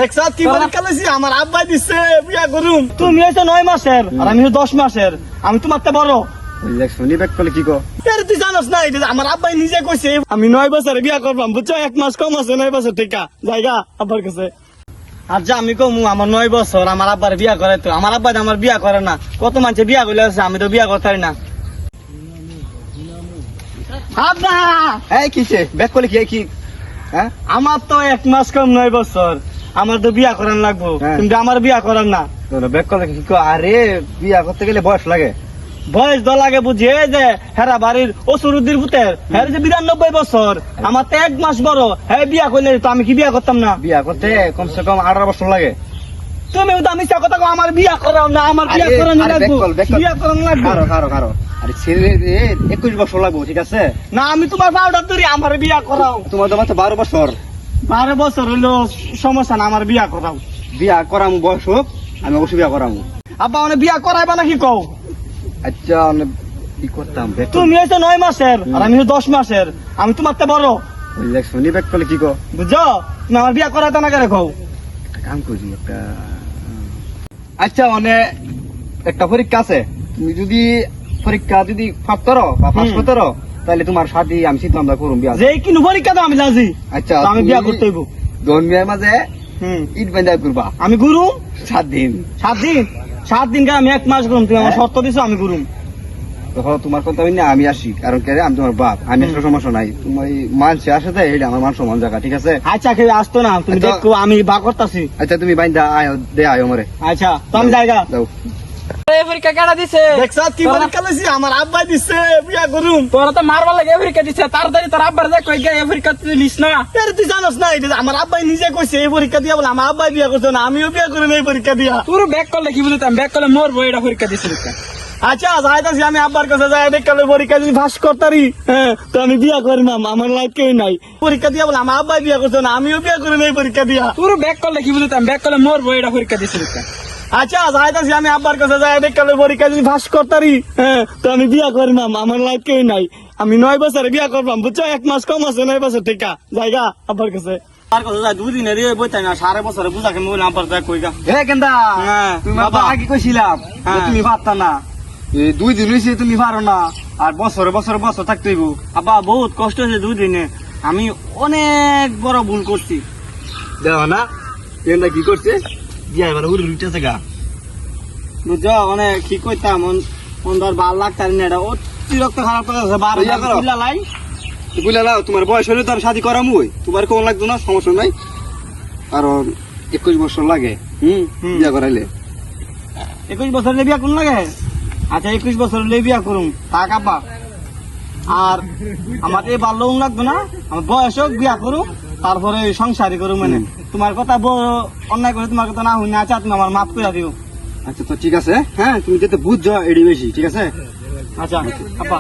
দেখছাস কি পরীক্ষা লইছি আমার আব্বাই দিছে বিয়া করুম। তুমি হইছো 9 মাসের আর আমি হইছো 10 মাসের। আমি তোমারতে বড়। শুনি ব্যাক করলে কি কো? আরে তুই জানোস না এটা আমার আব্বাই নিজে কইছে আমি 9 বছরে বিয়া করবাম, বুঝছো? 1 মাস কম আছে 9 বছর থেকে জায়গা আব্বার কাছে। আর যা আমি কমু আমার 9 বছর আমার আব্বার বিয়া করে, তো আমার আব্বা আমার বিয়া করে না। কত মানুষে বিয়া করলে আছে, আমি তো বিয়া করতে পারি না। আব্বা এই কিসে ব্যাক করলে কি হ্যাঁ? আমার তো 1 মাস কম 9 বছর, আমার তো বিয়া করান লাগবো, হ্যাঁ। কিন্তু আমার বিয়া করান না। ব্যাক করলে কি কো? আরে বিয়া করতে গেলে বয়স লাগে। বয়স তো লাগে বুঝি, এই যে হেরা বাড়ির অসুরুদ্দির পুতের হ্যাঁ যে 92 বছর, আমার তো 1 মাস বড়, হ্যাঁ বিয়া করলে তো আমি কি বিয়া করতাম না? বিয়া করতে কমসে কম 18 বছর লাগে। তুমি তো আমি কথা কও আমার বিয়া করাও না, আমার বিয়া আরে, করানো আরে, লাগবো, back call. বিয়া করানো লাগবো। কারো আরে ছেলে 21 বছর লাগবো, ঠিক আছে? না আমি তোমার বারোটা ধরি আমার বিয়া করাও। তোমার তো মাত্র 12 বছর। 12 বছর হইলো সমস্যা না, আমার বিয়া করাও। বিয়া করামু বয়স হোক, আমি অবশ্যই বিয়া করামু। আব্বা মানে বিয়া করাইবা নাকি কও? আচ্ছা কি করতাম back call? তুমি হইছো 9 মাসের আর আমি হইছো 10 মাসের, আমি তোমারতে বড়, শুনি ব্যাক করলে কি কো? বুঝছো? তুমি আমার বিয়া করাইতা না কেন কও? একটা কাম করি একটা। আচ্ছা একটা পরীক্ষা আছে, তুমি যদি পরীক্ষা যদি পাস করো বা পাস হুম। করতে পারো, তাহলে তোমার সাথে আমি চিন্তা করুম বিয়া। যে কিনু পরীক্ষা তো আমি রাজি, আচ্ছা তো আমি বিয়া করতে হইব। ধর্মের মাঝে ঈদ বান্ধা করবা আমি গুরু 7 দিন। 7 দিন, 7 দিন কে আমি 1 মাস করুম, তুমি আমার শর্ত দিছো আমি করুম। তখন তোমার কথা হই না আমি আসি, কারণ কে আমি তোমার বাপ, আমি আসলে সমস্যা নাই। তোমার মানুষ আসে তো এটা আমার মান সম্মান জায়গা, ঠিক আছে? আচ্ছা কেউ আসতো না, তুমি আচ্ছা। দেখো আমি বা করতাছি। আচ্ছা তুমি বাইন্দা আয় দে আয় মরে আচ্ছা তো আমি জায়গা দাও। পরীক্ষা কেডা দিছে? দেখছাস কি পরীক্ষা লইছি আমার আব্বাই দিছে বিয়া করুম। তোরা তো মারবার লাগে পরীক্ষা দিছে, তাড়াতাড়ি তোর আব্বার যা কই গে পরীক্ষা তুই লিস না। আরে তুই জানোস না এটা আমার আব্বাই নিজে কইছে এই পরীক্ষা দিয়া বলে আমার আব্বাই বিয়া করছে না, আমিও বিয়া করি না এই পরীক্ষা দিয়া। তোর ব্যাক করলে কি বলতাম, ব্যাক করলে মরবো, এটা পরীক্ষা দিছে পরীক্ষা। আচ্ছা যাইতাছি আমি আব্বার কাছে যাই, দেখলে পরীক্ষা যদি পাস করতারি হ্যাঁ তো আমি বিয়া করি না, আমার লাইফ কেউ নাই। পরীক্ষা দিয়া বলে আমার আব্বাই বিয়া করছে না, আমিও বিয়া করি না এই পরীক্ষা দিয়া। তোর ব্যাক করলে কি বলতাম, ব্যাক করলে মরবো, এটা পরীক্ষা দিছে পরীক্ষা। আচ্ছা যাইতাছি আমি আব্বার কাছে যাই, দেখলে পরীক্ষা যদি পাস করতারি হ্যাঁ তো আমি বিয়া করি না, আমার লাইফ কেউ নাই। আমি 9 বছরে বিয়া করবাম, বুঝছো? 1 মাস কম আছে 9 বছর থেকে জায়গা আব্বার কাছে। তার কথা যায় 2 দিনের বইতাই না, 5.5 বছরে বুঝা কেমন বলে আব্বার যায় কইগা। এ কেন্দা হ্যাঁ, তুমি বাবা। আগে কইছিলাম যে হ্যাঁ। তুমি পারতা না, এই 2 দিন হইছে তুমি পারো না, আর বছরে বছর থাকতে হইব। আব্বা বহুত কষ্ট হয়েছে 2 দিনে, আমি অনেক বড় ভুল করছি। দেখো না কেন্দা কি করছে, বিয়া এবার উড়ে উঠেছে গা। বুঝছো অনেক কি কইতাম মন ধর ভাল লাগতারি না, এটা অতিরিক্ত খারাপ কথা আছে। ইয়া করো। লাই বুঝলা তোমার বয়স হলে তো আর শাদি করামু, তোমার কোন লাগতো না, সমস্যা নাই। কারণ 21 বছর লাগে হুম। বিয়া করাইলে। 21 বছর বিয়া করুন লাগে। আচ্ছা 21 বছর বিয়া করুম থাক আব্বা, আর আমার এই ভালো লাগতো না, আমার বয়স হোক বিয়া করুম, তারপরে সংসারই করুম। মানে তোমার কথা অন্যায় করে তোমার কথা না হই না, আচ্ছা তুমি আমার মাফ করে দিও। আচ্ছা তো ঠিক আছে, হ্যাঁ তুমি যেতে বুঝছো এডি বেশি, ঠিক আছে? আচ্ছা আব্বা